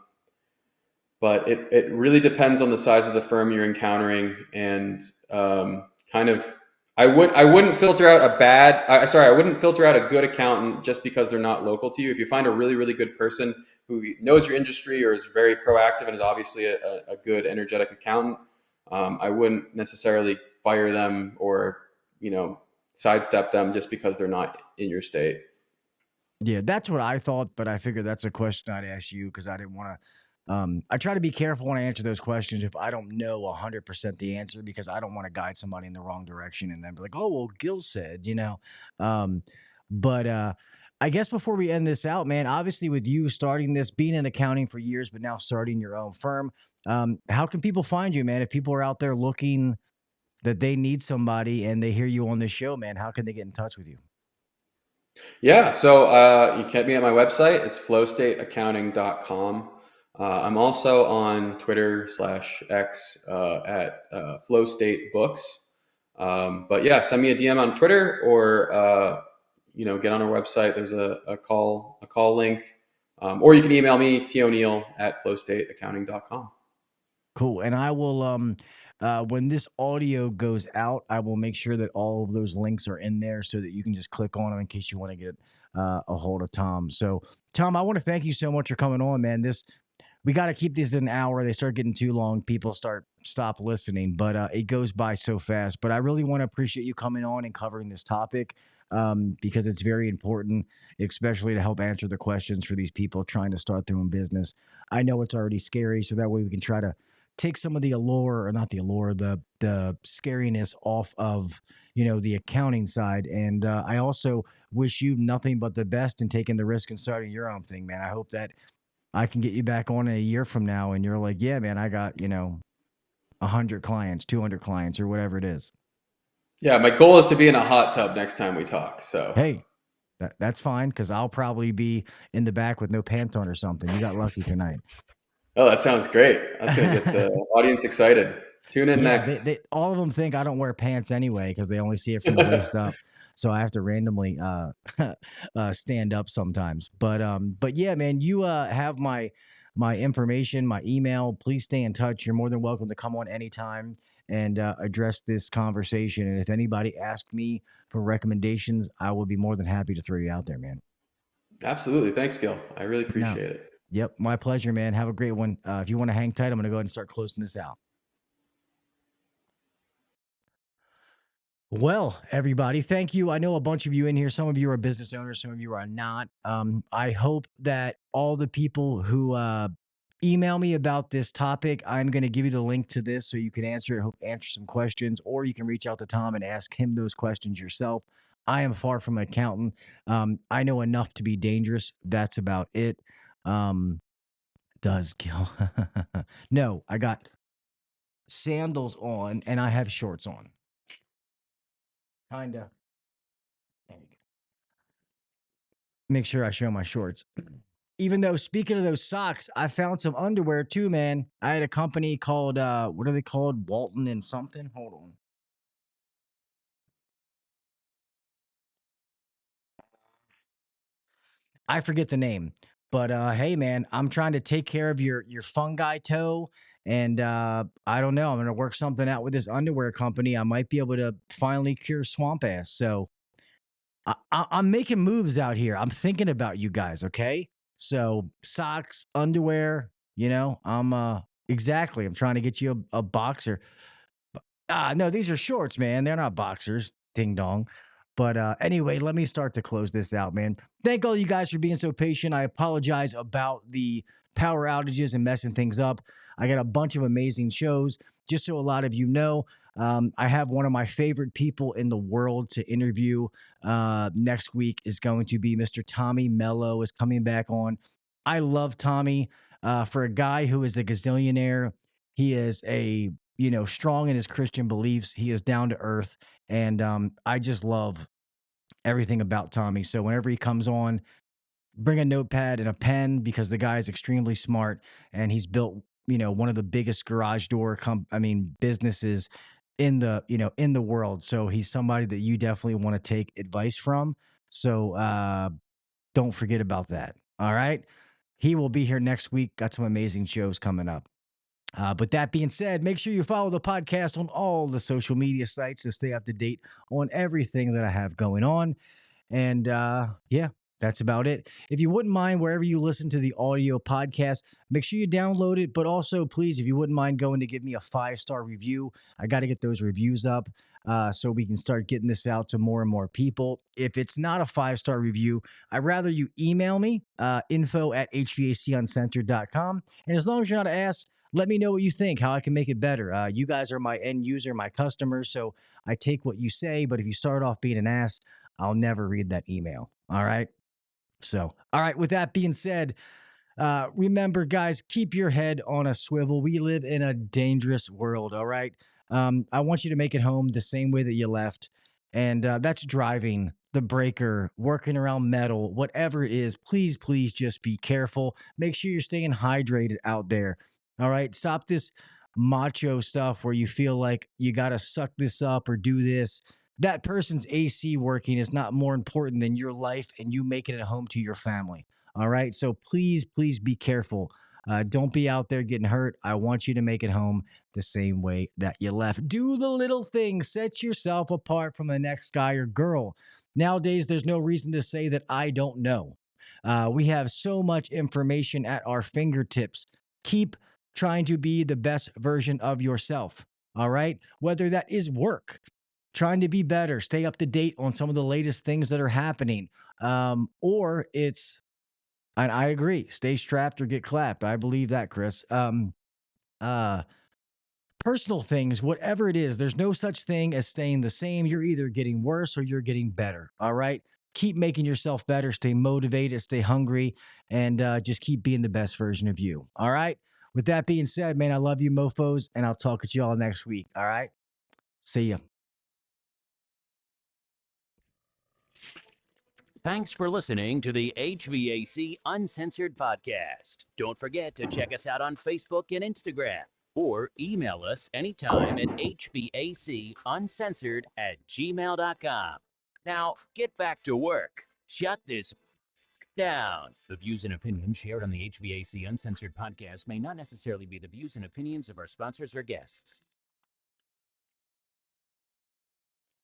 But it really depends on the size of the firm you're encountering, and kind of I wouldn't filter out I wouldn't filter out a good accountant just because they're not local to you. If you find a really, really good person who knows your industry or is very proactive and is obviously a good, energetic accountant, I wouldn't necessarily fire them or sidestep them just because they're not in your state. Yeah, that's what I thought, but I figured that's a question I'd ask you because I didn't want to. I try to be careful when I answer those questions if I don't know 100% the answer because I don't want to guide somebody in the wrong direction and then be like, oh, well, Gil said. Um, but I guess before we end this out, man, obviously with you starting this, being in accounting for years, but now starting your own firm, how can people find you, man? If people are out there looking that they need somebody and they hear you on this show, man, how can they get in touch with you? Yeah, so you can get me at my website. It's flowstateaccounting.com. I'm also on Twitter/X at flowstatebooks. But yeah, send me a DM on Twitter or get on our website. There's a call link, or you can email me toneil@flowstateaccounting.com. Cool. And I will when this audio goes out, I will make sure that all of those links are in there so that you can just click on them in case you want to get a hold of Tom. So Tom, I want to thank you so much for coming on, man. We got to keep these in an hour. They start getting too long. People stop listening, but it goes by so fast. But I really want to appreciate you coming on and covering this topic because it's very important, especially to help answer the questions for these people trying to start their own business. I know it's already scary, so that way we can try to take some of the allure, or not the allure, the scariness off of the accounting side. And I also wish you nothing but the best in taking the risk and starting your own thing, man. I hope that I can get you back on in a year from now and you're like, yeah, man, I got, 100 clients, 200 clients, or whatever it is. Yeah, my goal is to be in a hot tub next time we talk. So, Hey, that's fine because I'll probably be in the back with no pants on or something. You got lucky tonight. oh, that sounds great. That's going to get the audience excited. Tune in Yeah, next. they all of them think I don't wear pants anyway because they only see it from the waist up. So I have to randomly stand up sometimes. But yeah, man, you have my information, my email. Please stay in touch. You're more than welcome to come on anytime and address this conversation. And if anybody asks me for recommendations, I will be more than happy to throw you out there, man. Absolutely. Thanks, Gil. I really No. appreciate it. Yep, my pleasure, man. Have a great one. If you want to hang tight, I'm going to go ahead and start closing this out. Well, everybody, thank you. I know a bunch of you in here. Some of you are business owners, some of you are not. I hope that all the people who email me about this topic, I'm going to give you the link to this so you can answer it, answer some questions, or you can reach out to Tom and ask him those questions yourself. I am far from an accountant. I know enough to be dangerous. That's about it. Does Gil? No, I got sandals on and I have shorts on. Kinda. There you go. Make sure I show my shorts. Even though, speaking of those socks, I found some underwear too, man. I had a company called what are they called? Walton and something. Hold on. I forget the name. But hey man, I'm trying to take care of your fungi toe. And I don't know. I'm gonna work something out with this underwear company. I might be able to finally cure swamp ass. So I'm making moves out here. I'm thinking about you guys, okay? So socks, underwear, I'm exactly. I'm trying to get you a boxer. No, these are shorts, man. They're not boxers. Ding dong. But anyway, let me start to close this out, man. Thank all you guys for being so patient. I apologize about the power outages and messing things up. I got a bunch of amazing shows. Just so a lot of you know, I have one of my favorite people in the world to interview next week is going to be Mr. Tommy Mello is coming back on. I love Tommy. For a guy who is a gazillionaire, he is a strong in his Christian beliefs. He is down to earth, and I just love everything about Tommy. So whenever he comes on, bring a notepad and a pen because the guy is extremely smart and he's built one of the biggest garage door businesses in the world. So he's somebody that you definitely want to take advice from. So don't forget about that. All right. He will be here next week. Got some amazing shows coming up. But that being said, make sure you follow the podcast on all the social media sites to stay up to date on everything that I have going on. And yeah, that's about it. If you wouldn't mind, wherever you listen to the audio podcast, make sure you download it. But also, please, if you wouldn't mind going to give me a 5-star review, I got to get those reviews up so we can start getting this out to more and more people. If it's not a 5-star review, I'd rather you email me, info@hvac.uncensored.com. And as long as you're not an ass, let me know what you think, how I can make it better. You guys are my end user, my customers. So I take what you say. But if you start off being an ass, I'll never read that email. All right. So, all right. With that being said, remember, guys, keep your head on a swivel. We live in a dangerous world. All right. I want you to make it home the same way that you left. And that's driving, the breaker, working around metal, whatever it is. Please, please just be careful. Make sure you're staying hydrated out there. All right. Stop this macho stuff where you feel like you got to suck this up or do this. That person's AC working is not more important than your life and you making it home to your family. All right. So please, please be careful. Don't be out there getting hurt. I want you to make it home the same way that you left. Do the little things. Set yourself apart from the next guy or girl. Nowadays, there's no reason to say that I don't know. We have so much information at our fingertips. Keep trying to be the best version of yourself. All right. Whether that is work, trying to be better, stay up to date on some of the latest things that are happening. Or it's and I agree. Stay strapped or get clapped. I believe that, Chris. Uh, Personal things, whatever it is, there's no such thing as staying the same. You're either getting worse or you're getting better. All right. keep making yourself better, stay motivated, stay hungry, and just keep being the best version of you. All right. With that being said, man, I love you, mofos, and I'll talk to you all next week. All right. See ya. Thanks for listening to the HVAC Uncensored podcast. Don't forget to check us out on Facebook and Instagram, or email us anytime at hvacuncensored@gmail.com. Now, get back to work. Shut this down. The views and opinions shared on the HVAC Uncensored podcast may not necessarily be the views and opinions of our sponsors or guests.